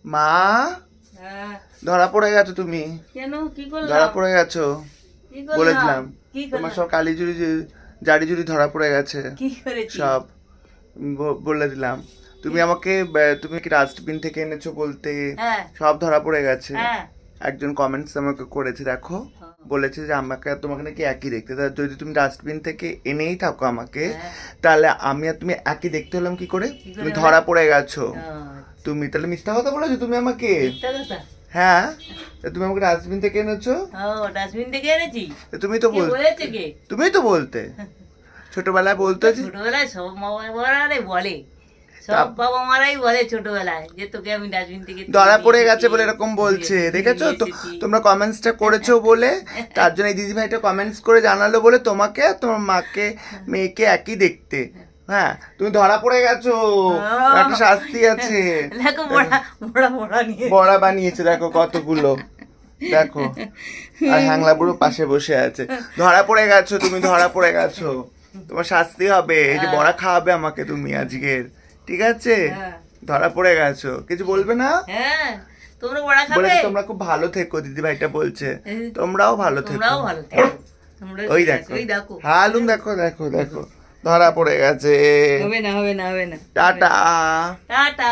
মা হ্যাঁ ধরা পড়ে গেছো তুমি, কেন কি করলাম? ধরা পড়ে গেছো কি বলে করলাম? দিলাম। কি তোমার করলাম? সব কালি জুড়ি জারি জুড়ি ধরা পড়ে গেছে কি করেছি? সব, বলে দিলাম। তুমি আমাকে তুমি কি ডাস্টবিন থেকে এনেছো বলতে হ্যাঁ সব ধরা পড়ে গেছে। হ্যাঁ একজন কমেন্টস আমাকে করেছে, দেখো বলেছে যে আমাকে আর তোমাকে নাকি একই দেখতে, তা যদি তুমি ডাস্টবিন থেকে এনেই থাকো আমাকে, হ্যাঁ। তাহলে আমি আর তুমি একই দেখতে হলাম কি করে? কি করে তুমি হলো? ধরা পড়ে গেছো। ও, তুমি তাহলে মিথ্যা কথা বলেছো তুমি আমাকে। মিথ্যা কথা? হ্যাঁ, তা তুমি আমাকে ডাস্টবিন থেকে এনেছো, ও ডাস্টবিন থেকে এনেছি। তা তুমি তো কে বলেছে কে? তুমিই তো বলতে, ছোটবেলায় বলতে যে ছোটবেলায় সব মারাই বলে, সব তা- বাবা মারাই বলে ছোটবেলায় যে তোকে আমি ডাস্টবিন থেকে তুলে ধরা নিয়ে পড়ে এসেছি, গেছে বলে এরকম বলছে, নিয়ে দেখেছো তো? এসেছি। তোমরা কমেন্টসটা করেছো বলে, তার জন্য এই দিদি ভাইটা কমেন্টস করে জানালো বলে তোমাকে আর তোমার মাকে মেয়েকে একই দেখতে। হ্যাঁ, তুমি ধরা পড়ে গেছো, একটা শাস্তি আছে। দেখো বড়া বড়া বড়া নিয়ে বড়া বানিয়েছে দেখো কতগুলো, দেখো। আর হ্যাংলা বুড়ো পাশে বসে আছে। ধরা পড়ে গেছো তুমি, ধরা পড়ে গেছো, তোমার শাস্তি হবে। এই যে বড়া খাওয়াবে আমাকে তুমি আজকের, ঠিক আছে? হ্যাঁ। ধরা পড়ে গেছো, কিছু বলবে না? হ্যাঁ তোমরা বড়া বলে খাবে? তোমরা খুব ভালো থেকো, দিদি ভাইটা বলছে তোমরাও ভালো থেকো। তোমরাও ভালো থেকো। তোমরা ওই ঠিক দেখো, আছে, ওই দেখো। হালুম দেখো দেখো দেখো, ধরা পড়ে গেছে। হবে না হবে না হবে না। টাটা। টাটা।